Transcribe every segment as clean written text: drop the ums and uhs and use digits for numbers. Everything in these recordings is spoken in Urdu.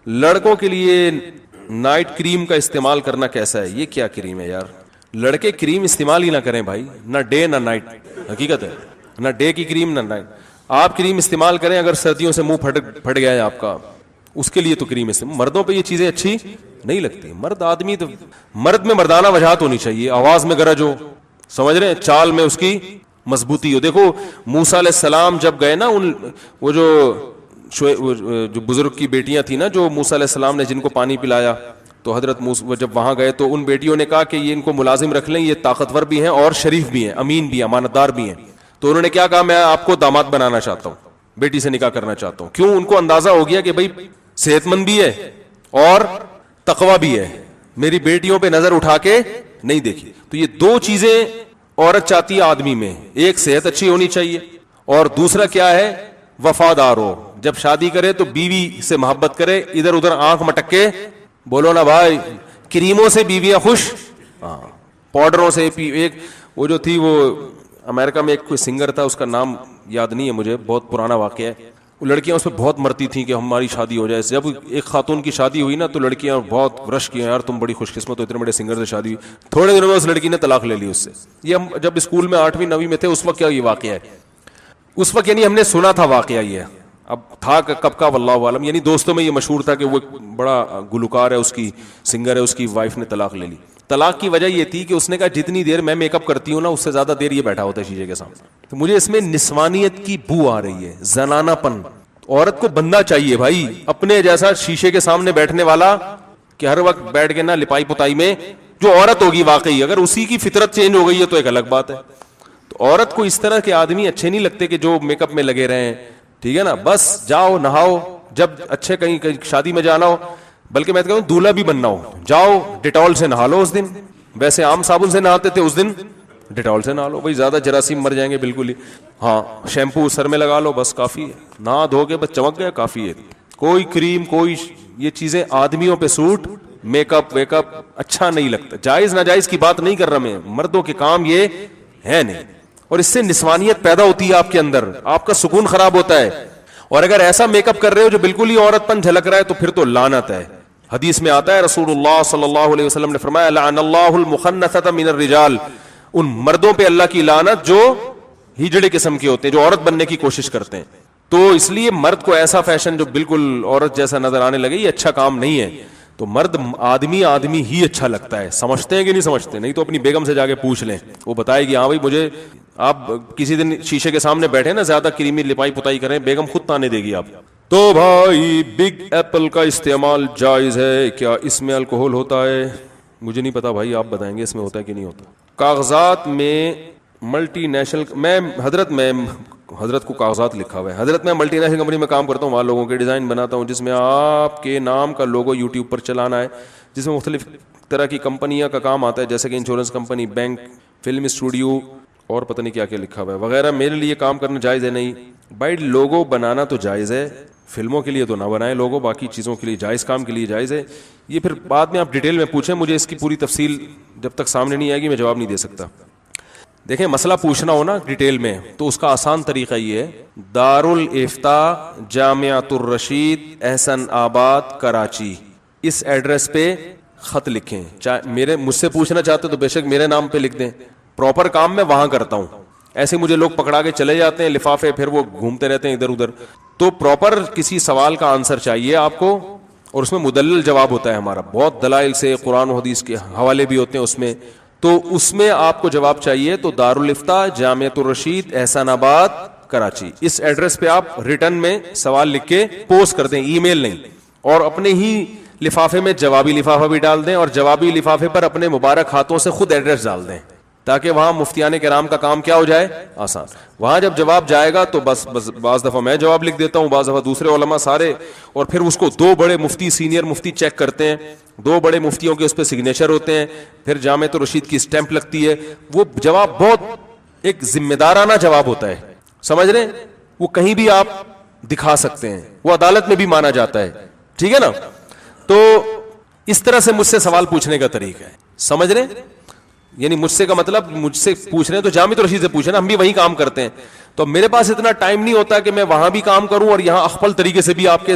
لڑکوں کے لیے نائٹ کریم کا استعمال کرنا کیسا ہے؟ یہ کیا کریم ہے یار؟ لڑکے کریم استعمال ہی نہ کریں بھائی, نہ ڈے نہ نائٹ, حقیقت ہے, نہ ڈے کی کریم نہ نائٹ. آپ کریم استعمال کریں اگر سردیوں سے منہ پھٹ گیا ہے آپ کا, اس کے لیے تو کریم استعمال. مردوں پہ یہ چیزیں اچھی نہیں لگتی. مرد آدمی تو مرد میں مردانہ وجاہت ہونی چاہیے, آواز میں گرج ہو, سمجھ رہے ہیں, چال میں اس کی مضبوطی ہو. دیکھو موسیٰ علیہ السلام جب گئے نا, وہ جو بزرگ کی بیٹیاں تھیں نا, جو موسیٰ علیہ السلام نے جن کو پانی پلایا, تو حضرت موسیٰ جب وہاں گئے تو ان بیٹیوں نے کہا کہ یہ ان کو ملازم رکھ لیں, یہ طاقتور بھی ہیں اور شریف بھی ہیں, امین بھی ہیں, امانتدار بھی ہیں. تو انہوں نے کیا کہا, میں آپ کو داماد بنانا چاہتا ہوں, بیٹی سے نکاح کرنا چاہتا ہوں. کیوں؟ ان کو اندازہ ہو گیا کہ بھائی صحت مند بھی ہے اور تقویٰ بھی ہے, میری بیٹیوں پہ نظر اٹھا کے نہیں دیکھی. تو یہ دو چیزیں عورت چاہتی ہے آدمی میں, ایک صحت اچھی ہونی چاہیے, اور دوسرا کیا ہے, وفادار ہو. جب شادی کرے تو بیوی سے محبت کرے, ادھر ادھر آنکھ مٹک کے بولو نا بھائی, کریموں سے بیویاں خوش, ہاں پاؤڈروں سے. ایک وہ جو تھی, وہ امریکہ میں ایک کوئی سنگر تھا, اس کا نام یاد نہیں ہے مجھے, بہت پرانا واقعہ ہے. وہ لڑکیاں اس پہ بہت مرتی تھیں کہ ہماری شادی ہو جائے. جب ایک خاتون کی شادی ہوئی نا, تو لڑکیاں بہت رش کیا, یار تم بڑی خوش قسمت ہو, اتنے بڑے سنگر سے شادی ہوئی. تھوڑے دنوں میں اس لڑکی نے طلاق لے لی اس سے. یہ ہم جب اسکول میں 8ویں 9ویں میں تھے اس وقت کیا یہ واقعہ ہے, اس وقت یعنی ہم نے سنا تھا واقعہ یہ, اب تھا کب کا واللہ عالم, یعنی دوستوں میں یہ مشہور تھا کہ وہ بڑا گلوکار ہے, اس کی سنگر ہے, اس کی وائف نے طلاق لے لی. طلاق کی وجہ یہ تھی کہ اس نے کہا جتنی دیر میں میک اپ کرتی ہوں نا, اس سے زیادہ دیر یہ بیٹھا ہوتا ہے شیشے کے سامنے. تو مجھے اس میں نسوانیت کی بو آ رہی ہے, زنانہ پن. عورت کو بندہ چاہیے بھائی, اپنے جیسا شیشے کے سامنے بیٹھنے والا, کہ ہر وقت بیٹھ کے نا لپائی پتائی میں. جو عورت ہوگی واقعی, اگر اسی کی فطرت چینج ہو گئی ہے تو ایک الگ بات ہے. تو عورت کو اس طرح کے آدمی اچھے نہیں لگتے کہ جو میک اپ میں لگے رہے ہیں, ٹھیک ہے نا, بس جاؤ نہاؤ, جب اچھے کہیں شادی میں جانا ہو, بلکہ میں کہوں دولہا بھی بننا ہو, جاؤ ڈیٹول سے نہا لو اس دن. ویسے عام صابن سے نہاتے تھے, اس دن ڈیٹول سے نہا لو بھائی, زیادہ جراثیم مر جائیں گے بالکل ہی. ہاں شیمپو سر میں لگا لو, بس کافی ہے, نہا دھو کے بس چمک گیا, کافی ہے. کوئی کریم, کوئی یہ چیزیں آدمیوں پہ suit, make up wake up اچھا نہیں لگتا. جائز ناجائز کی بات نہیں کر رہا میں, مردوں کے کام یہ ہے نہیں, اور اس سے نسوانیت پیدا ہوتی ہے آپ کے اندر, آپ کا سکون خراب ہوتا ہے. اور اگر ایسا میک اپ کر رہے ہو جو بالکل ہی عورت پن جھلک رہا ہے, تو پھر تو لعنت ہے. حدیث میں آتا ہے, رسول اللہ صلی اللہ علیہ وسلم نے فرمایا, لعن اللہ المخنثۃ من الرجال, ان مردوں پہ اللہ کی لعنت جو ہجڑے قسم کے ہوتے ہیں, جو عورت بننے کی کوشش کرتے ہیں. تو اس لیے مرد کو ایسا فیشن جو بالکل عورت جیسا نظر آنے لگے, یہ اچھا کام نہیں ہے. تو مرد آدمی ہی اچھا لگتا ہے. سمجھتے ہیں کہ نہیں سمجھتے؟ نہیں تو اپنی بیگم سے جا کے پوچھ لیں, وہ بتائے گی ہاں بھائی مجھے. آپ کسی دن شیشے کے سامنے بیٹھے نا, زیادہ کریمی لپائی پتائی کریں, بیگم خود تانے دے گی آپ. تو بھائی بگ ایپل کا استعمال جائز ہے کیا؟ اس میں الکوہل ہوتا ہے؟ مجھے نہیں پتا بھائی, آپ بتائیں گے اس میں ہوتا ہے کہ نہیں ہوتا. کاغذات میں ملٹی نیشنل, میں حضرت کو کاغذات لکھا ہوا ہے. حضرت میں ملٹی نیشنل کمپنی میں کام کرتا ہوں, وہاں لوگوں کے ڈیزائن بناتا ہوں, جس میں آپ کے نام کا لوگو یوٹیوب پر چلانا ہے, جس میں مختلف طرح کی کمپنیاں کا کام آتا ہے, جیسے کہ insurance company, bank, film studio, اور پتہ نہیں کیا کیا لکھا ہوا ہے وغیرہ. میرے لیے کام کرنا جائز ہے نہیں بھائی. لوگو بنانا تو جائز ہے, فلموں کے لیے تو نہ بنائیں لوگو, باقی چیزوں کے لیے جائز, کام کے لیے جائز ہے. یہ پھر بعد میں آپ ڈیٹیل میں پوچھیں, مجھے اس کی پوری تفصیل جب تک سامنے نہیں آئے گی میں جواب نہیں دے سکتا. دیکھیں مسئلہ پوچھنا ہو نا ڈیٹیل میں, تو اس کا آسان طریقہ یہ ہے, دارالافتاء جامعۃ الرشید احسن آباد کراچی, اس ایڈریس پہ خط لکھیں. مجھ سے پوچھنا چاہتے تو بے شک میرے نام پہ لکھ دیں, پراپر کام میں وہاں کرتا ہوں. ایسے مجھے لوگ پکڑا کے چلے جاتے ہیں لفافے, پھر وہ گھومتے رہتے ہیں ادھر ادھر. تو پراپر کسی سوال کا آنسر چاہیے آپ کو, اور اس میں مدلل جواب ہوتا ہے ہمارا, بہت دلائل سے, قرآن و حدیث کے حوالے بھی ہوتے ہیں اس میں. تو اس میں آپ کو جواب چاہیے تو دارالافتاء جامعۃ الرشید احسان آباد کراچی, اس ایڈریس پہ آپ ریٹرن میں سوال لکھ کے پوسٹ کر دیں, ای میل نہیں, اور اپنے ہی لفافے میں جوابی لفافہ بھی ڈال دیں, اور جوابی لفافے پر اپنے مبارک ہاتھوں سے خود ایڈریس ڈال دیں, تاکہ وہاں مفتیان کرام کا کام کیا ہو جائے, آسان. وہاں جب جواب جائے گا تو بس بعض دفعہ میں جواب لکھ دیتا ہوں, بعض دفعہ دوسرے علماء سارے, اور پھر اس کو 2 بڑے مفتی, سینئر مفتی چیک کرتے ہیں, 2 بڑے مفتیوں کے اس پہ سگنیچر ہوتے ہیں, پھر جامعۃ الرشید کی اسٹیمپ لگتی ہے. وہ جواب بہت ایک ذمہ دارانہ جواب ہوتا ہے, سمجھ رہے ہیں, وہ کہیں بھی آپ دکھا سکتے ہیں, وہ عدالت میں بھی مانا جاتا ہے, ٹھیک ہے نا. تو اس طرح سے مجھ سے سوال پوچھنے کا طریقہ ہے, سمجھ رہے ہیں, یعنی مجھ سے کا مطلب مجھ سے پوچھ رہے ہیں تو جامعۃ الرشید سے پوچھ رہے ہیں, ہم بھی وہیں کام کرتے ہیں. تو میرے پاس اتنا ٹائم نہیں ہوتا کہ میں وہاں بھی کام کروں اور یہاں اخفل طریقے سے بھی آپ کے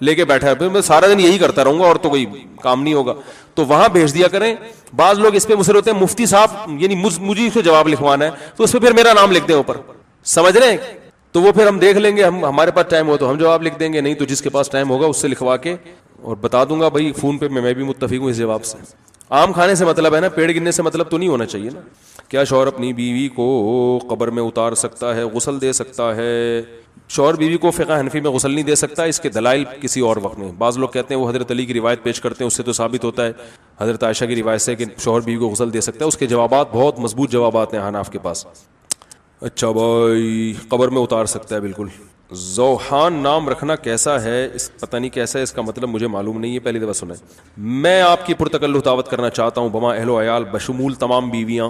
لے کے بیٹھا ہے, میں سارا دن یہی کرتا رہوں گا اور تو کوئی کام نہیں ہوگا, تو وہاں بھیج دیا کریں. بعض لوگ اس پہ مصر ہوتے ہیں مفتی صاحب یعنی مجھے اس پہ جواب لکھوانا ہے, تو اس پہ پھر میرا نام لکھ دیں اوپر, سمجھ رہے ہیں, تو وہ پھر ہم دیکھ لیں گے, ہمارے پاس ٹائم ہو تو ہم جواب لکھ دیں گے, نہیں تو جس کے پاس ٹائم ہوگا اس سے لکھوا کے اور بتا دوں گا بھائی فون پہ میں بھی متفق ہوں اس جواب سے. آم کھانے سے مطلب ہے نا, پیڑ گرنے سے مطلب تو نہیں ہونا چاہیے نا. کیا شوہر اپنی بیوی کو قبر میں اتار سکتا ہے, غسل دے سکتا ہے؟ شوہر بیوی کو فقہ حنفی میں غسل نہیں دے سکتا, اس کے دلائل کسی اور وقت میں. بعض لوگ کہتے ہیں وہ حضرت علی کی روایت پیش کرتے ہیں, اس سے تو ثابت ہوتا ہے حضرت عائشہ کی روایت سے کہ شوہر بیوی کو غسل دے سکتا ہے. اس کے جوابات بہت مضبوط جوابات ہیں حناف کے پاس. اچھا بھائی, قبر میں اتار سکتا ہے بالکل. زوحان نام رکھنا کیسا ہے؟ پتہ نہیں کیسا ہے, اس کا مطلب مجھے معلوم نہیں ہے, پہلی دفعہ سنا ہے. میں آپ کی پرتکلف دعوت کرنا چاہتا ہوں بما اہل و عیال بشمول تمام بیویاں.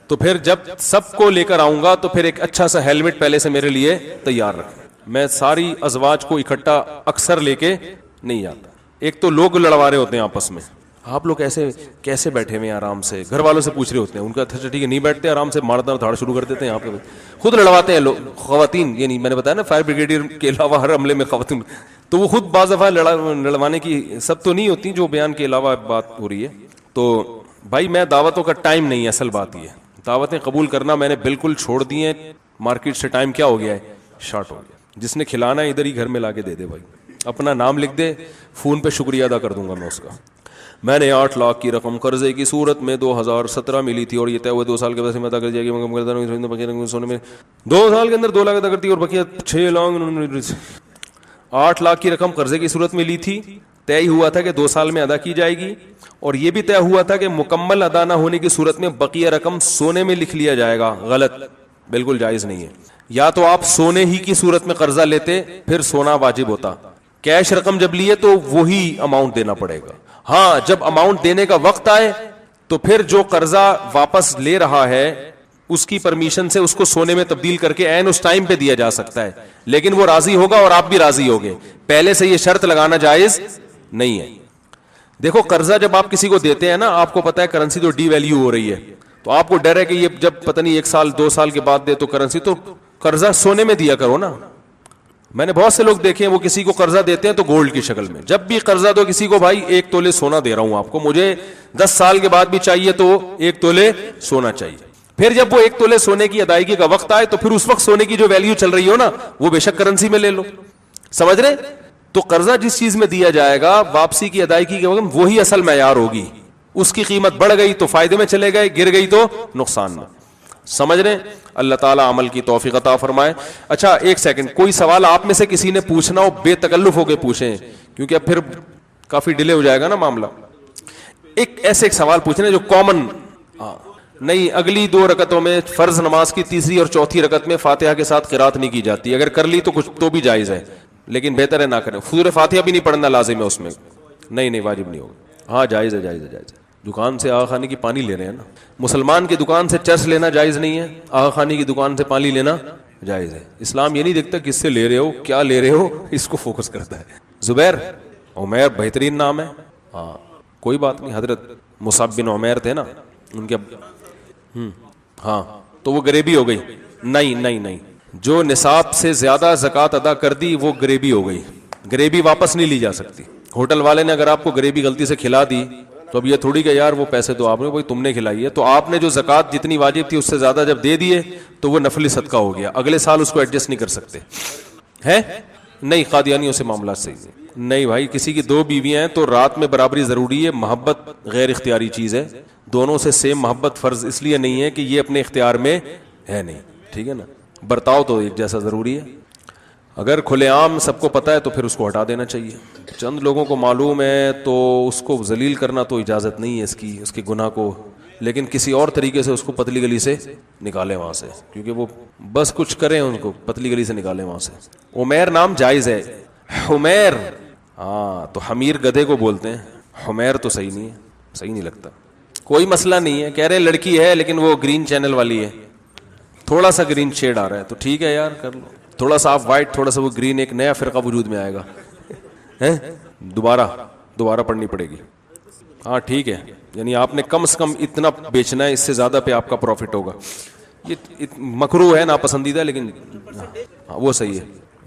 تو پھر جب سب کو لے کر آؤں گا تو پھر ایک اچھا سا ہیلمٹ پہلے سے میرے لیے تیار رکھ. میں ساری ازواج کو اکٹھا اکثر لے کے نہیں آتا. ایک تو لوگ لڑوا رہے ہوتے ہیں آپس میں, آپ لوگ ایسے کیسے بیٹھے ہوئے ہیں آرام سے, گھر والوں سے پوچھ رہے ہوتے ہیں, ان کا اچھا ٹھیک ہے نہیں بیٹھتے آرام سے, مارنا دھاڑ شروع کر دیتے ہیں یہاں پہ, خود لڑواتے ہیں لوگ خواتین. یعنی میں نے بتایا نا فائر بریگیڈیئر کے علاوہ ہر عملے میں خواتین, تو وہ خود بعض دفعہ لڑوانے کی سب تو نہیں ہوتی جو بیان کے علاوہ بات ہو رہی ہے. تو بھائی میں دعوتوں کا ٹائم نہیں ہے, اصل بات یہ ہے دعوتیں قبول کرنا میں نے بالکل چھوڑ دی ہیں. مارکیٹ سے ٹائم کیا ہو گیا ہے, شارٹ ہو گیا. جس نے کھلانا ہے ادھر ہی گھر میں لا کے دے دے بھائی, اپنا نام لکھ دے, فون پہ شکریہ ادا کر دوں گا میں اس کا. میں نے 8 لاکھ کی رقم قرضے کی صورت میں 2017 ملی تھی اور یہ طے ہوئے 2 سال کے بعد ادا کر دیا گیا. سونے میں 2 سال کے اندر 2 لاکھ ادا کرتی اور بقیہ 6 لاکھ. 8 لاکھ کی رقم قرضے کی صورت میں لی تھی, طے ہوا تھا کہ 2 سال میں ادا کی جائے گی, اور یہ بھی طے ہوا تھا کہ مکمل ادا نہ ہونے کی صورت میں بقیہ رقم سونے میں لکھ لیا جائے گا. غلط, بالکل جائز نہیں ہے. یا تو آپ سونے ہی کی صورت میں قرضہ لیتے پھر سونا واجب ہوتا, کیش رقم جب لیے تو وہی اماؤنٹ دینا پڑے گا. ہاں جب اماؤنٹ دینے کا وقت آئے تو پھر جو قرضہ واپس لے رہا ہے اس کی پرمیشن سے اس کو سونے میں تبدیل کر کے عین اس ٹائم پہ دیا جا سکتا ہے, لیکن وہ راضی ہوگا اور آپ بھی راضی ہوگے. پہلے سے یہ شرط لگانا جائز نہیں ہے. دیکھو قرضہ جب آپ کسی کو دیتے ہیں نا, آپ کو پتا ہے کرنسی تو ڈی ویلیو ہو رہی ہے, تو آپ کو ڈر ہے کہ یہ جب پتہ نہیں 1 سال 2 سال کے بعد دے تو کرنسی, تو قرضہ سونے میں دیا کرو نا. میں نے بہت سے لوگ دیکھے ہیں وہ کسی کو قرضہ دیتے ہیں تو گولڈ کی شکل میں. جب بھی قرضہ دو کسی کو, بھائی 1 تولے سونا دے رہا ہوں آپ کو, مجھے 10 سال کے بعد بھی چاہیے تو 1 تولے سونا چاہیے. پھر جب وہ 1 تولے سونے کی ادائیگی کا وقت آئے تو پھر اس وقت سونے کی جو ویلیو چل رہی ہو نا وہ بے شک کرنسی میں لے لو. سمجھ رہے؟ تو قرضہ جس چیز میں دیا جائے گا واپسی کی ادائیگی کے وقت وہی اصل معیار ہوگی. اس کی قیمت بڑھ گئی تو فائدے میں چلے گئے, گر گئی تو نقصان میں. سمجھ رہے؟ اللہ تعالیٰ عمل کی توفیق عطا فرمائے. اچھا ایک سیکنڈ, کوئی سوال آپ میں سے کسی نے پوچھنا ہو بے تکلف ہو کے پوچھیں, کیونکہ اب پھر کافی ڈیلے ہو جائے گا نا معاملہ. ایک سوال پوچھنا جو کامن نہیں. اگلی 2 رکعتوں میں فرض نماز کی تیسری اور چوتھی رکعت میں فاتحہ کے ساتھ قرات نہیں کی جاتی, اگر کر لی تو کچھ تو بھی جائز ہے, لیکن بہتر ہے نہ کریں. سورہ فاتحہ بھی نہیں پڑھنا لازم ہے اس میں, نہیں واجب نہیں ہوگا. ہاں جائز ہے, جائز ہے, جائز ہے. دکان سے آغا خانی کی پانی لے رہے ہیں نا, مسلمان کی دکان سے چرس لینا جائز نہیں ہے, آغا خانی کی دکان سے پانی لینا جائز ہے. اسلام یہ نہیں دیکھتا کس سے لے رہے ہو, کیا لے رہے ہو, اس کو فوکس کرتا ہے. زبیر عمیر بہترین نام ہے, ہاں کوئی بات نہیں. حضرت مصعب بن عمیر تھے نا, ان کے ہاں تو وہ غریبی ہو گئی. نہیں, جو نصاب سے زیادہ زکوٰۃ ادا کر دی وہ غریبی ہو گئی. غریبی واپس نہیں لی جا سکتی. ہوٹل والے نے اگر آپ کو غریبی غلطی سے کھلا دی تو اب یہ تھوڑی کہ یار وہ پیسے تو آپ نے, بھائی تم نے کھلائی ہے, تو آپ نے جو زکوٰۃ جتنی واجب تھی اس سے زیادہ جب دے دیے تو وہ نفلی صدقہ ہو گیا. اگلے سال اس کو ایڈجسٹ نہیں کر سکتے ہیں. نہیں قادیانیوں سے معاملات صحیح نہیں بھائی. کسی کی 2 بیویاں ہیں تو رات میں برابری ضروری ہے. محبت غیر اختیاری چیز ہے, دونوں سے سیم محبت فرض اس لیے نہیں ہے کہ یہ اپنے اختیار میں ہے نہیں, ٹھیک ہے نا. برتاؤ تو ایک جیسا ضروری ہے. اگر کھلے عام سب کو پتہ ہے تو پھر اس کو ہٹا دینا چاہیے. چند لوگوں کو معلوم ہے تو اس کو ذلیل کرنا تو اجازت نہیں ہے اس کے گناہ کو, لیکن کسی اور طریقے سے اس کو پتلی گلی سے نکالیں وہاں سے, کیونکہ وہ بس کچھ کریں ان کو پتلی گلی سے نکالیں وہاں سے. عمیر نام جائز ہے. حمیر, ہاں تو حمیر گدھے کو بولتے ہیں, حمیر تو صحیح نہیں ہے, صحیح نہیں لگتا. کوئی مسئلہ نہیں ہے, کہہ رہے لڑکی ہے لیکن وہ گرین چینل والی ہے, تھوڑا سا گرین شیڈ آ رہا ہے تو ٹھیک ہے یار کر لو. تھوڑا سا آپ وائٹ, تھوڑا سا وہ گرین, ایک نیا فرقہ وجود میں آئے گا. دوبارہ پڑھنی پڑے گی. ہاں ٹھیک ہے, یعنی آپ نے کم سے کم اتنا بیچنا ہے, اس سے زیادہ پہ آپ کا پروفٹ ہوگا. یہ مکروہ ہے, ناپسندیدہ, لیکن وہ صحیح ہے.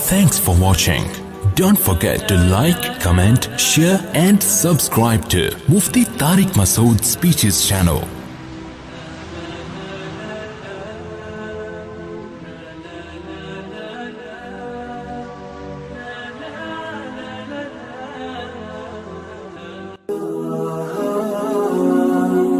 Thanks for watching. Don't forget to like, comment, share and subscribe to Mufti Tariq Masood Speeches channel.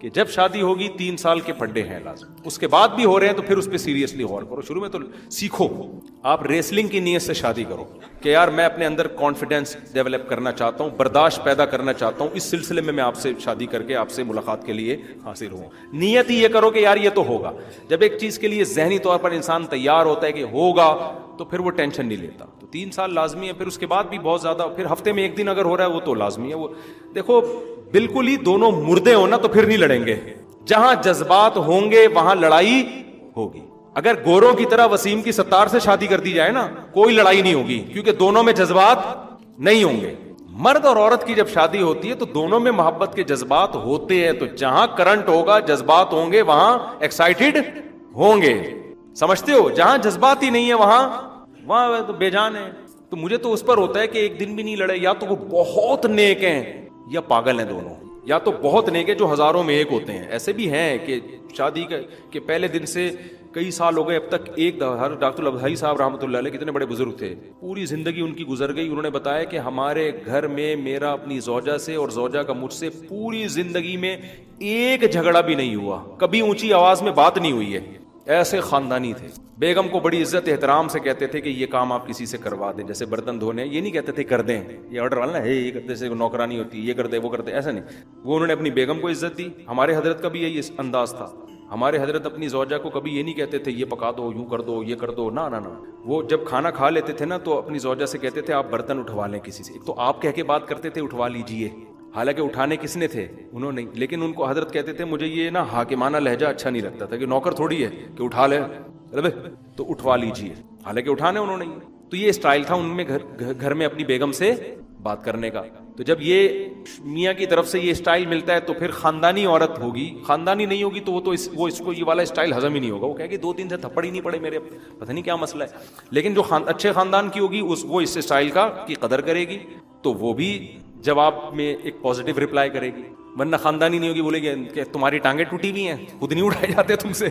کہ جب شادی ہوگی 3 سال کے پھڈے ہیں لازم, اس کے بعد بھی ہو رہے ہیں تو پھر اس پہ سیریسلی غور کرو. شروع میں تو سیکھو, آپ ریسلنگ کی نیت سے شادی کرو کہ یار میں اپنے اندر کانفیڈنس ڈیولپ کرنا چاہتا ہوں, برداشت پیدا کرنا چاہتا ہوں, اس سلسلے میں آپ سے شادی کر کے آپ سے ملاقات کے لیے حاضر ہوں. نیت ہی یہ کرو کہ یار یہ تو ہوگا. جب ایک چیز کے لیے ذہنی طور پر انسان تیار ہوتا ہے کہ ہوگا تو پھر وہ ٹینشن نہیں لیتا. تو 3 سال لازمی ہے, پھر اس کے بعد بھی بہت زیادہ, پھر ہفتے میں 1 دن اگر ہو رہا ہے وہ تو لازمی ہے. وہ دیکھو بالکل ہی دونوں مردے ہو نا تو پھر نہیں لڑیں گے. جہاں جذبات ہوں گے وہاں لڑائی ہوگی. اگر گوروں کی طرح وسیم کی 70 سے شادی کر دی جائے نا کوئی لڑائی نہیں ہوگی, کیونکہ دونوں میں جذبات نہیں ہوں گے. مرد اور عورت کی جب شادی ہوتی ہے تو دونوں میں محبت کے جذبات ہوتے ہیں, تو جہاں کرنٹ ہوگا جذبات ہوں گے وہاں ایکسائٹیڈ ہوں گے. سمجھتے ہو, جہاں جذبات ہی نہیں ہے وہاں تو بے جان ہے. تو مجھے تو اس پر ہوتا ہے کہ ایک دن بھی نہیں لڑے, یا تو وہ بہت نیک ہیں یا پاگل ہیں دونوں, یا تو بہت نیک ہے جو ہزاروں میں ایک ہوتے ہیں. ایسے بھی ہیں کہ شادی کے پہلے دن سے کئی سال ہو گئے اب تک ایک ڈاکٹر الابدائی صاحب رحمۃ اللہ علیہ کتنے بڑے بزرگ تھے, پوری زندگی ان کی گزر گئی. انہوں نے بتایا کہ ہمارے گھر میں میرا اپنی زوجہ سے اور زوجہ کا مجھ سے پوری زندگی میں ایک جھگڑا بھی نہیں ہوا, کبھی اونچی آواز میں بات نہیں ہوئی ہے. ایسے خاندانی تھے. بیگم کو بڑی عزت احترام سے کہتے تھے کہ یہ کام آپ کسی سے کروا دیں, جیسے برتن دھونے, یہ نہیں کہتے تھے کر دیں, یہ آرڈر والا ہے یہ کرتے سے نوکرانی ہوتی ہے, یہ کر دے وہ کر دے, ایسا نہیں. وہ انہوں نے اپنی بیگم کو عزت دی. ہمارے حضرت کا بھی یہی انداز تھا. ہمارے حضرت اپنی زوجہ کو کبھی یہ نہیں کہتے تھے یہ پکا دو, یوں کر دو, یہ کر دو, نہ نہ. وہ جب کھانا کھا لیتے تھے نا تو اپنی زوجہ سے کہتے تھے آپ برتن اٹھوا لیں کسی سے. ایک تو آپ کہہ کے بات کرتے تھے اٹھوا لیجئے, حالانکہ اٹھانے کس نے تھے, انہوں نے, لیکن ان کو حضرت کہتے تھے مجھے یہ نا حاکمانہ لہجہ اچھا نہیں لگتا تھا کہ نوکر تھوڑی ہے کہ اٹھا لے تو اٹھوا لیجئے, حالانکہ اٹھانے انہوں نے. تو یہ اسٹائل تھا ان میں گھر میں اپنی بیگم سے بات کرنے کا. تو جب یہ میاں کی طرف سے یہ اسٹائل ملتا ہے تو پھر خاندانی عورت ہوگی, خاندانی نہیں ہوگی تو وہ اس کو یہ والا اسٹائل ہضم ہی نہیں ہوگا. وہ کہے کہ 2 دن سے تھپڑ ہی نہیں پڑے میرے, پتہ نہیں کیا مسئلہ ہے. لیکن جو اچھے خاندان کی ہوگی وہ اس اسٹائل کی قدر کرے گی, تو وہ بھی جواب میں ایک پازیٹیو رپلائی کرے گی. ورنہ خاندانی نہیں ہوگی, بولے گی کہ تمہاری ٹانگیں ٹوٹی ہوئی ہیں, خود نہیں اٹھائے جاتے تم سے.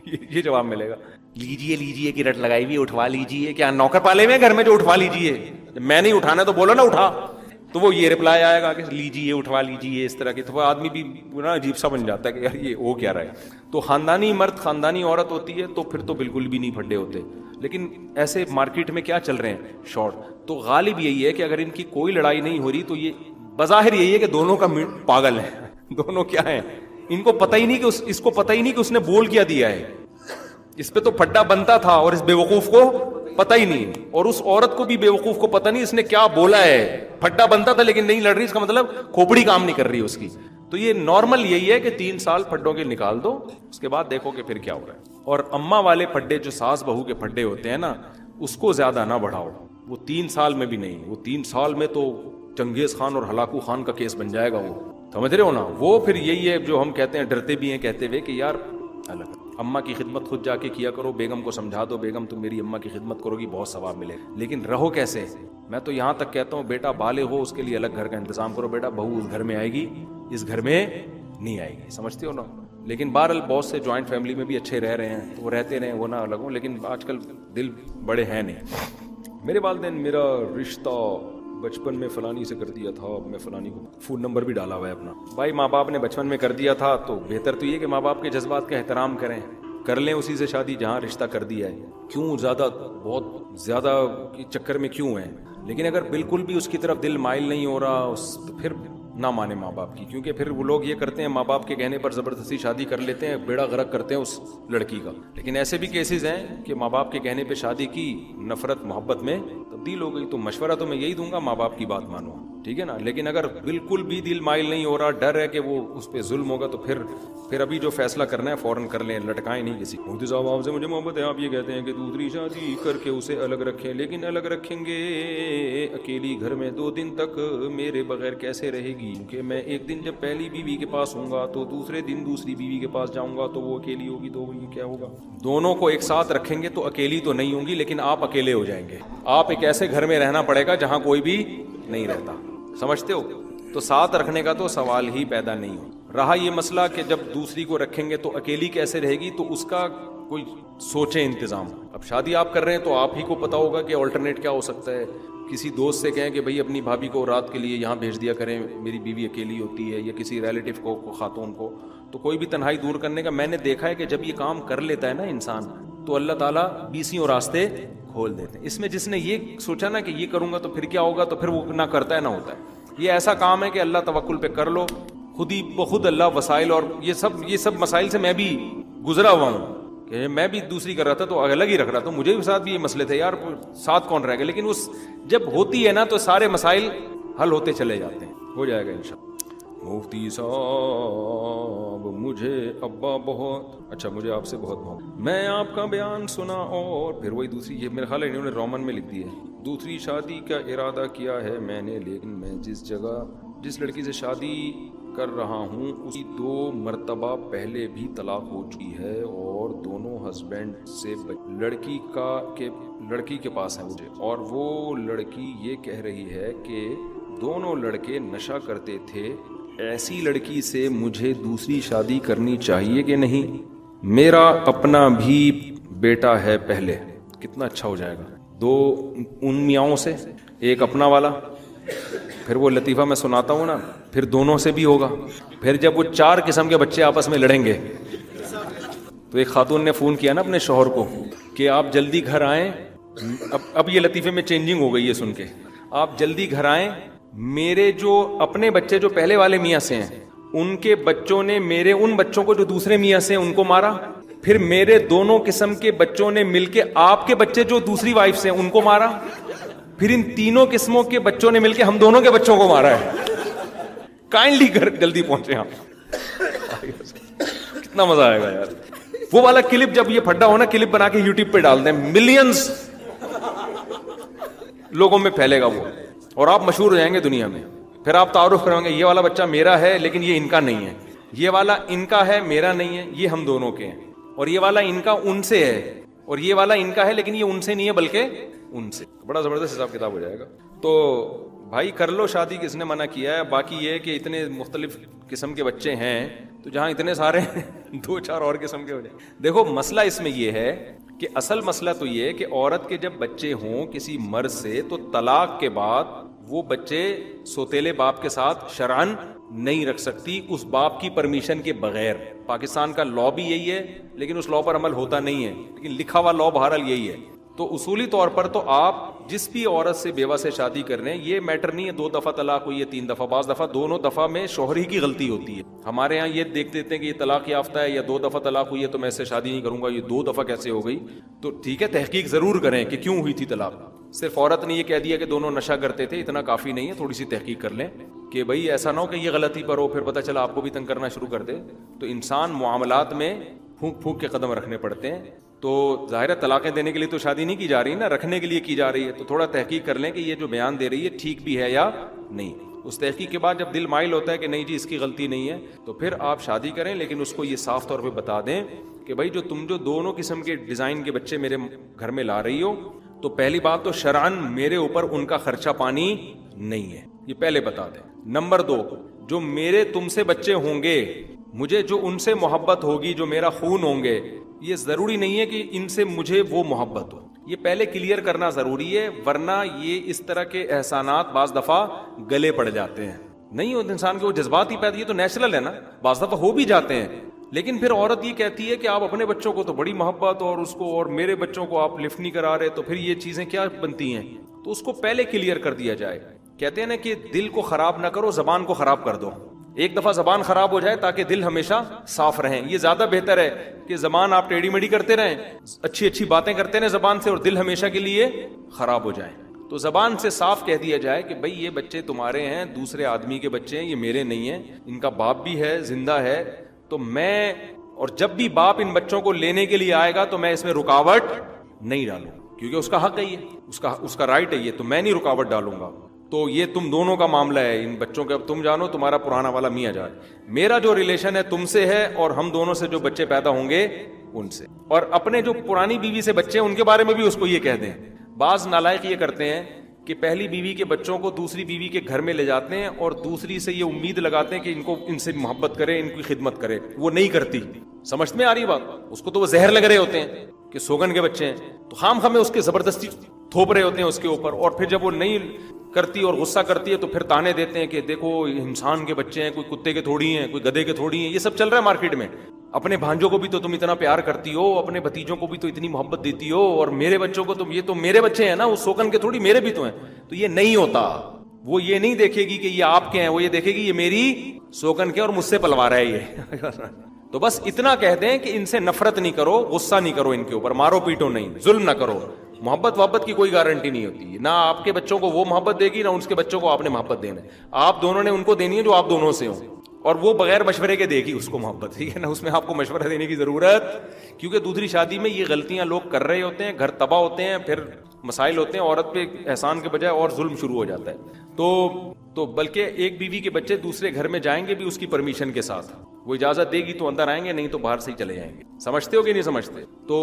یہ جواب ملے گا. لیجیے کی رٹ لگائی ہوئی, اٹھوا لیجیے. کیا نوکر پالے ہوئے گھر میں جو اٹھوا لیجیے؟ میں نہیں اٹھانا تو بولو نا اٹھا. تو وہ یہ رپلائی آئے گا کہ لیجیے اٹھوا لیجیے, اس طرح کی. تو وہ آدمی بھی عجیب سا بن جاتا ہے کہ یار یہ ہو کیا رہا ہے. تو خاندانی مرد خاندانی عورت ہوتی ہے تو پھر تو بالکل بھی نہیں پھڈے ہوتے. لیکن ایسے مارکیٹ میں کیا چل رہے ہیں شارٹ. تو غالب یہی ہے کہ اگر ان کی کوئی لڑائی نہیں ہو رہی تو یہ بظاہر یہی ہے کہ دونوں کا پاگل ہے. دونوں کیا ہیں, ان کو پتہ ہی نہیں کہ اس کو پتہ ہی نہیں کہ اس نے بول کیا دیا ہے. اس پہ تو پھڈا بنتا تھا اور اس بے وقوف کو پتہ ہی نہیں, اور اس عورت کو بھی بے وقوف کو پتہ نہیں اس نے کیا بولا ہے. پھڈا بنتا تھا لیکن نہیں لڑ رہی, اس کا مطلب کھوپڑی کام نہیں کر رہی اس کی. تو یہ نارمل یہی ہے کہ 3 سال پھڈوں کے نکال دو, اس کے بعد دیکھو کہ پھر کیا ہو رہا ہے. اور اماں والے پھڈے جو ساس بہو کے پھڈے ہوتے ہیں نا, اس کو زیادہ نہ بڑھاؤ. وہ 3 سال میں بھی نہیں, وہ 3 سال میں تو چنگیز خان اور ہلاکو خان کا کیس بن جائے گا. وہ سمجھ رہے ہو نا. وہ پھر یہی ہے جو ہم کہتے ہیں, ڈرتے بھی ہیں کہتے ہوئے کہ یار الگ اماں کی خدمت خود جا کے کیا کرو, بیگم کو سمجھا دو, بیگم تم میری اماں کی خدمت کرو گی بہت ثواب ملے. لیکن رہو کیسے؟ میں تو یہاں تک کہتا ہوں بیٹا بالغ ہو اس کے لیے الگ گھر کا انتظام کرو. بیٹا بہو اس گھر میں آئے گی, اس گھر میں نہیں آئے گی. سمجھتے ہو نا. لیکن بہرحال بہت سے جوائنٹ فیملی میں بھی اچھے رہ رہے ہیں تو وہ رہتے رہے, وہ نہ الگ ہوں. لیکن آج کل دل بڑے ہیں نہیں. میرے والدین میرا رشتہ بچپن میں فلانی سے کر دیا تھا, میں فلانی کو فون نمبر بھی ڈالا ہوا ہے اپنا. بھائی ماں باپ نے بچپن میں کر دیا تھا تو بہتر تو یہ کہ ماں باپ کے جذبات کا احترام کریں, کر لیں اسی سے شادی جہاں رشتہ کر دیا ہے. کیوں بہت زیادہ چکر میں کیوں ہیں. لیکن اگر بالکل بھی اس کی طرف دل مائل نہیں ہو رہا تو پھر نہ مانے ماں باپ کی, کیونکہ پھر وہ لوگ یہ کرتے ہیں ماں باپ کے کہنے پر زبردستی شادی کر لیتے ہیں, بیڑا غرق کرتے ہیں اس لڑکی کا. لیکن ایسے بھی کیسز ہیں کہ ماں باپ کے کہنے پہ شادی کی, نفرت محبت میں تبدیل ہو گئی. تو مشورہ تو میں یہی دوں گا, ماں باپ کی بات مانو, ٹھیک ہے نا. لیکن اگر بالکل بھی دل مائل نہیں ہو رہا, ڈر ہے کہ وہ اس پہ ظلم ہوگا, تو پھر ابھی جو فیصلہ کرنا ہے فوراً کر لیں, لٹکائیں نہیں کسی کو. صاحب آپ سے مجھے محبت ہے, آپ یہ کہتے ہیں کہ دوسری شادی کر کے اسے الگ رکھیں, لیکن الگ رکھیں گے اکیلی گھر میں 2 دن تک میرے بغیر کیسے رہے گی؟ کیونکہ میں ایک دن جب پہلی بیوی کے پاس ہوں گا تو دوسرے دن دوسری بیوی کے پاس جاؤں گا تو وہ اکیلی ہوگی, تو یہ کیا ہوگا؟ دونوں کو ایک ساتھ رکھیں گے تو اکیلی تو نہیں ہوں گی, لیکن آپ اکیلے ہو جائیں گے. آپ ایک ایسے گھر میں رہنا پڑے گا جہاں کوئی بھی نہیں رہتا. سمجھتے ہو؟ تو ساتھ رکھنے کا تو سوال ہی پیدا نہیں ہو رہا. یہ مسئلہ کہ جب دوسری کو رکھیں گے تو اکیلی کیسے رہے گی, تو اس کا کوئی سوچیں انتظام. اب شادی آپ کر رہے ہیں تو آپ ہی کو پتا ہوگا کہ آلٹرنیٹ کیا ہو سکتا ہے, کسی دوست سے کہیں کہ بھائی اپنی بھابھی کو رات کے لیے یہاں بھیج دیا کریں, میری بیوی اکیلی ہوتی ہے, یا کسی ریلیٹیو کو خاتون کو, تو کوئی بھی تنہائی دور کرنے کا, میں نے دیکھا ہے کہ جب یہ کام کر لیتا ہے نا انسان, تو اللہ تعالیٰ 20 راستے کھول دیتے ہیں. اس میں جس نے یہ سوچا نا کہ یہ کروں گا تو پھر کیا ہوگا, تو پھر وہ نہ کرتا ہے نہ ہوتا ہے. یہ ایسا کام ہے کہ اللہ توکل پہ کر لو, خود ہی بخود اللہ وسائل. اور یہ سب مسائل سے میں بھی گزرا ہوا ہوں, کہ میں بھی دوسری کر رہا تھا تو الگ ہی رکھ رہا تھا, مجھے بھی ساتھ بھی یہ مسئلے تھے یار, ساتھ کون رہے گا, لیکن اس جب ہوتی ہے نا تو سارے مسائل حل ہوتے چلے جاتے ہیں, ہو جائے گا انشاءاللہ. مفتی صاحب مجھے ابا بہت اچھا, مجھے آپ سے بہت میں آپ کا بیان سنا, اور پھر وہی دوسری, یہ میرے خیال ہے انہوں نے رومن میں لکھ دی ہے, دوسری شادی کا ارادہ کیا ہے میں نے, لیکن میں جس لڑکی سے شادی کر رہا ہوں اسی 2 مرتبہ پہلے بھی طلاق ہو چکی ہے, اور دونوں ہسبینڈ سے لڑکی کے پاس ہے مجھے, اور وہ لڑکی یہ کہہ رہی ہے کہ دونوں لڑکے نشہ کرتے تھے, ایسی لڑکی سے مجھے دوسری شادی کرنی چاہیے کہ نہیں؟ میرا اپنا بھی بیٹا ہے پہلے. کتنا اچھا ہو جائے گا, 2 ان میاؤں سے, ایک اپنا والا, پھر وہ لطیفہ میں سناتا ہوں نا, پھر دونوں سے بھی ہوگا. پھر جب وہ 4 قسم کے بچے آپس میں لڑیں گے, تو ایک خاتون نے فون کیا نا اپنے شوہر کو کہ آپ جلدی گھر آئیں, اب یہ لطیفے میں چینجنگ ہو گئی ہے سن کے, آپ جلدی گھر آئیں, میرے جو اپنے بچے جو پہلے والے میاں سے ہیں ان کے بچوں نے میرے ان بچوں کو جو دوسرے میاں سے ہیں ان کو مارا, پھر میرے دونوں قسم کے بچوں نے مل کے آپ کے بچے جو دوسری وائف سے ہیں ان کو مارا, پھر ان تینوں قسموں کے بچوں نے مل کے ہم دونوں کے بچوں کو مارا ہے. کائنڈلی گھر جلدی پہنچے آپ. کتنا مزہ آئے گا یار. وہ والا کلپ جب یہ پھڈا ہو نا, کلپ بنا کے یوٹیوب پہ ڈال دیں, ملینز لوگوں میں پھیلے گا وہ, اور آپ مشہور ہو جائیں گے دنیا میں. پھر آپ تعارف کریں گے, یہ والا بچہ میرا ہے لیکن یہ ان کا نہیں ہے, یہ والا ان کا ہے میرا نہیں ہے, یہ ہم دونوں کے ہیں, اور یہ والا ان کا ان سے ہے, اور یہ والا ان کا ہے لیکن یہ ان سے نہیں ہے بلکہ ان سے. بڑا زبردست حساب کتاب ہو جائے گا. تو بھائی کر لو شادی, کس نے منع کیا ہے. باقی یہ کہ اتنے مختلف قسم کے بچے ہیں تو جہاں اتنے سارے 2-4 اور قسم کے ہو جائیں. دیکھو مسئلہ اس میں یہ ہے کہ اصل مسئلہ تو یہ ہے کہ عورت کے جب بچے ہوں کسی مرد سے, تو طلاق کے بعد وہ بچے سوتیلے باپ کے ساتھ شرعن نہیں رکھ سکتی اس باپ کی پرمیشن کے بغیر. پاکستان کا لا بھی یہی ہے, لیکن اس لا پر عمل ہوتا نہیں ہے, لیکن لکھا ہوا لا بہرحال یہی ہے. تو اصولی طور پر تو آپ جس بھی عورت سے بیوہ سے شادی کر رہے ہیں, یہ میٹر نہیں ہے 2 دفعہ طلاق ہوئی ہے 3 دفعہ, بعض دفعہ دونوں دفعہ میں شوہر ہی کی غلطی ہوتی ہے. ہمارے ہاں یہ دیکھ دیتے ہیں کہ یہ طلاق یافتہ ہے یا 2 دفعہ طلاق ہوئی ہے تو میں اس سے شادی نہیں کروں گا, یہ 2 دفعہ کیسے ہو گئی. تو ٹھیک ہے, تحقیق ضرور کریں کہ کیوں ہوئی تھی طلاق. صرف عورت نے یہ کہہ دیا کہ دونوں نشہ کرتے تھے, اتنا کافی نہیں ہے, تھوڑی سی تحقیق کر لیں کہ بھئی ایسا نہ ہو کہ یہ غلطی پر ہو پھر پتہ چلا آپ کو بھی تنگ کرنا شروع کر دے. تو انسان معاملات میں پھونک پھونک کے قدم رکھنے پڑتے ہیں. تو ظاہر ہے طلاقیں دینے کے لیے تو شادی نہیں کی جا رہی نا, رکھنے کے لیے کی جا رہی ہے. تو تھوڑا تحقیق کر لیں کہ یہ جو بیان دے رہی ہے ٹھیک بھی ہے یا نہیں. اس تحقیق کے بعد جب دل مائل ہوتا ہے کہ نہیں جی اس کی غلطی نہیں ہے, تو پھر آپ شادی کریں, لیکن اس کو یہ صاف طور پہ بتا دیں کہ بھائی جو تم جو دونوں قسم کے ڈیزائن کے بچے میرے گھر میں لا رہی ہو, تو پہلی بات تو شرعن میرے اوپر ان کا خرچہ پانی نہیں ہے, یہ پہلے بتا دیں. نمبر 2, جو میرے تم سے بچے ہوں گے, مجھے جو ان سے محبت ہوگی, جو میرا خون ہوں گے, یہ ضروری نہیں ہے کہ ان سے مجھے وہ محبت ہو. یہ پہلے کلیئر کرنا ضروری ہے, ورنہ یہ اس طرح کے احسانات بعض دفعہ گلے پڑ جاتے ہیں. نہیں ہوتے انسان کے وہ جذبات ہی پیدا, یہ تو نیچرل ہے نا, بعض دفعہ ہو بھی جاتے ہیں. لیکن پھر عورت یہ کہتی ہے کہ آپ اپنے بچوں کو تو بڑی محبت اور اس کو, اور میرے بچوں کو آپ لفٹ نہیں کرا رہے, تو پھر یہ چیزیں کیا بنتی ہیں. تو اس کو پہلے کلیئر کر دیا جائے. کہتے ہیں نا کہ دل کو خراب نہ کرو, زبان کو خراب کر دو. ایک دفعہ زبان خراب ہو جائے تاکہ دل ہمیشہ صاف رہیں. یہ زیادہ بہتر ہے کہ زبان آپ ٹیڑھی میڑھی کرتے رہیں, اچھی اچھی باتیں کرتے رہیں زبان سے, اور دل ہمیشہ کے لیے خراب ہو جائے. تو زبان سے صاف کہہ دیا جائے کہ بھئی یہ بچے تمہارے ہیں, دوسرے آدمی کے بچے ہیں, یہ میرے نہیں ہیں, ان کا باپ بھی ہے, زندہ ہے, تو میں, اور جب بھی باپ ان بچوں کو لینے کے لیے آئے گا تو میں اس میں رکاوٹ نہیں ڈالوں, کیونکہ اس کا حق ہے, یہ اس کا رائٹ ہے, یہ تو میں نہیں رکاوٹ ڈالوں گا. تو یہ تم دونوں کا معاملہ ہے, ان بچوں کے اب تم جانو, تمہارا پرانا والا میاں جائے. میرا جو ریلیشن ہے تم سے ہے, اور ہم دونوں سے جو بچے پیدا ہوں گے ان سے. اور اپنے جو پرانی بیوی سے بچے ہیں ان کے بارے میں بھی اس کو یہ کہہ دیں. بعض نالائق یہ کرتے ہیں کہ پہلی بیوی کے بچوں کو دوسری بیوی کے گھر میں لے جاتے ہیں, اور دوسری سے یہ امید لگاتے ہیں کہ ان سے محبت کرے, ان کی خدمت کرے. وہ نہیں کرتی. سمجھ میں آ رہی بات؟ اس کو تو وہ زہر لگ رہے ہوتے ہیں کہ سوگن کے بچے ہیں, تو خام خامے اس کے زبردستی تھوپ رہے ہوتے ہیں اس کے اوپر, اور پھر جب وہ نہیں کرتی اور غصہ کرتی ہے تو پھر تانے دیتے ہیں کہ دیکھو انسان کے بچے ہیں, کوئی کتے کے تھوڑی ہیں, کوئی گدھے کے تھوڑی ہیں. یہ سب چل رہا ہے مارکیٹ میں. اپنے بھانجوں کو بھی تو تم اتنا پیار کرتی ہو, اپنے بھتیجوں کو بھی تو اتنی محبت دیتی ہو, اور میرے بچوں کو تم, یہ تو میرے بچے ہیں نا, وہ سوکن کے تھوڑی میرے بھی تو ہیں. تو یہ نہیں ہوتا. وہ یہ نہیں دیکھے گی کہ یہ آپ کے ہیں, وہ یہ دیکھے گی یہ میری سوکن کے اور مجھ سے پلوا رہا ہے یہ. تو بس اتنا کہہ دیں کہ ان سے نفرت نہیں کرو, غصہ نہیں کرو, ان کے اوپر مارو پیٹو نہیں, ظلم نہ کرو. محبت کی کوئی گارنٹی نہیں ہوتی. نہ آپ کے بچوں کو وہ محبت دے گی, نہ اس کے بچوں کو آپ نے محبت دینا ہے. آپ دونوں نے ان کو دینی ہے جو آپ دونوں سے ہوں, اور وہ بغیر مشورے کے دے گی اس کو محبت, ٹھیک ہے نا. اس میں آپ کو مشورہ دینے کی ضرورت, کیونکہ دوسری شادی میں یہ غلطیاں لوگ کر رہے ہوتے ہیں, گھر تباہ ہوتے ہیں, پھر مسائل ہوتے ہیں, عورت پہ احسان کے بجائے اور ظلم شروع ہو جاتا ہے. تو بلکہ ایک بیوی کے بچے دوسرے گھر میں جائیں گے بھی اس کی پرمیشن کے ساتھ. وہ اجازت دے گی تو اندر آئیں گے, نہیں تو باہر سے ہی چلے جائیں گے. سمجھتے ہو کہ نہیں سمجھتے؟ تو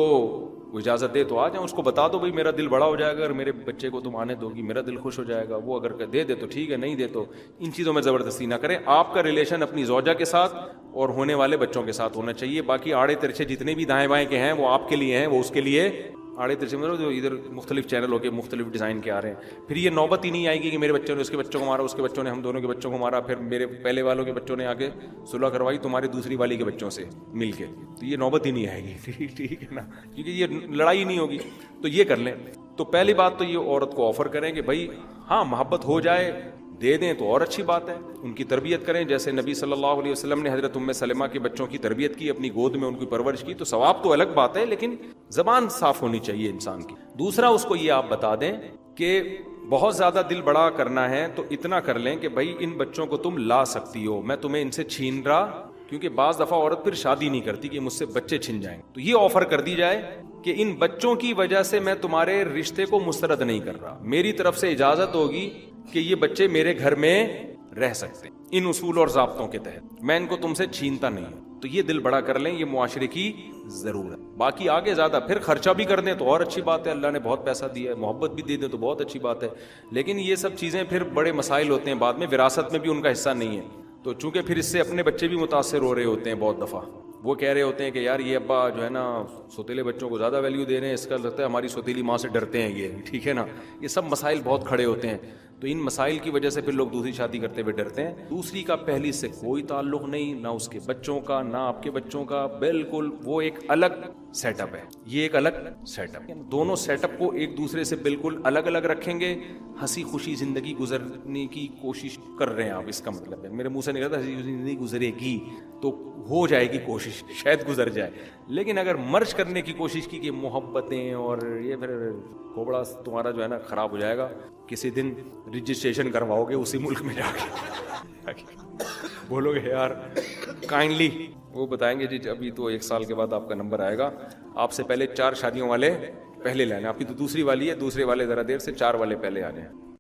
وہ اجازت دے تو آ جائیں, اس کو بتا دو بھائی میرا دل بڑا ہو جائے گا, اگر میرے بچے کو تم آنے دو گی میرا دل خوش ہو جائے گا. وہ اگر دے تو ٹھیک ہے, نہیں دے تو ان چیزوں میں زبردستی نہ کریں. آپ کا ریلیشن اپنی زوجہ کے ساتھ اور ہونے والے بچوں کے ساتھ ہونا چاہیے. باقی آڑے ترچے جتنے بھی دائیں بائیں کے ہیں وہ آپ کے لیے ہیں, وہ اس کے لیے آڑے ترچے میں جو ادھر مختلف چینل ہو کے مختلف ڈیزائن کے آ رہے ہیں. پھر یہ نوبت ہی نہیں آئے گی کہ میرے بچوں نے اس کے بچوں کو مارا, اس کے بچوں نے ہم دونوں کے بچوں کو مارا, پھر میرے پہلے والوں کے بچوں نے آگے صلح کروائی تمہاری دوسری والی کے بچوں سے مل کے. تو یہ نوبت ہی نہیں آئے گی, ٹھیک ہے نا, کیونکہ یہ لڑائی نہیں ہوگی. تو یہ کر لیں. تو پہلی بات تو یہ عورت کو آفر کریں کہ بھائی ہاں محبت ہو جائے دے دیں تو اور اچھی بات ہے. ان کی تربیت کریں, جیسے نبی صلی اللہ علیہ وسلم نے حضرت ام سلمہ کے بچوں کی تربیت کی, اپنی گود میں ان کی پرورش کی. تو ثواب تو الگ بات ہے, لیکن زبان صاف ہونی چاہیے انسان کی. دوسرا اس کو یہ آپ بتا دیں کہ بہت زیادہ دل بڑا کرنا ہے تو اتنا کر لیں کہ بھائی ان بچوں کو تم لا سکتی ہو, میں تمہیں ان سے چھین رہا, کیونکہ بعض دفعہ عورت پھر شادی نہیں کرتی کہ مجھ سے بچے چھن جائیں. تو یہ آفر کر دی جائے کہ ان بچوں کی وجہ سے میں تمہارے رشتے کو مسترد نہیں کر رہا, میری طرف سے اجازت ہوگی کہ یہ بچے میرے گھر میں رہ سکتے ہیں ان اصول اور ضابطوں کے تحت, میں ان کو تم سے چھینتا نہیں ہوں. تو یہ دل بڑا کر لیں, یہ معاشرے کی ضرورت. باقی آگے زیادہ پھر خرچہ بھی کر دیں تو اور اچھی بات ہے, اللہ نے بہت پیسہ دیا ہے, محبت بھی دے دیں تو بہت اچھی بات ہے. لیکن یہ سب چیزیں پھر بڑے مسائل ہوتے ہیں بعد میں, وراثت میں بھی ان کا حصہ نہیں ہے. تو چونکہ پھر اس سے اپنے بچے بھی متاثر ہو رہے ہوتے ہیں بہت دفعہ, وہ کہہ رہے ہوتے ہیں کہ یار یہ ابا جو ہے نا سوتیلے بچوں کو زیادہ ویلیو دے رہے ہیں, اس کا لگتا ہے ہماری سوتیلی ماں سے ڈرتے ہیں یہ, ٹھیک ہے نا. یہ سب مسائل بہت کھڑے ہوتے ہیں. تو ان مسائل کی وجہ سے پھر لوگ دوسری شادی کرتے ہوئے ڈرتے ہیں. دوسری کا پہلی سے کوئی تعلق نہیں, نہ اس کے بچوں کا نہ آپ کے بچوں کا, بالکل وہ ایک الگ سیٹ اپ ہے, یہ ایک الگ سیٹ اپ. دونوں سیٹ اپ کو ایک دوسرے سے بالکل الگ الگ رکھیں گے, ہنسی خوشی زندگی گزرنے کی کوشش کر رہے ہیں آپ, اس کا مطلب ہے میرے منہ سے نکلتا ہنسی خوشی زندگی گزرے گی تو ہو جائے گی کوشش, شاید گزر جائے. لیکن اگر مرج کرنے کی کوشش کی کہ محبتیں اور یہ, پھر کھوبڑا تمہارا جو ہے نا خراب ہو جائے گا. کسی دن رجسٹریشن کرواؤ گے اسی ملک میں جا کے, بولو گے یار کائنڈلی, وہ بتائیں گے جی ابھی تو 1 سال کے بعد آپ کا نمبر آئے گا, آپ سے پہلے 4 شادیوں والے پہلے لینے, آپ کی تو دوسری والی ہے, دوسرے والے ذرا دیر سے 4 والے پہلے آنے ہیں.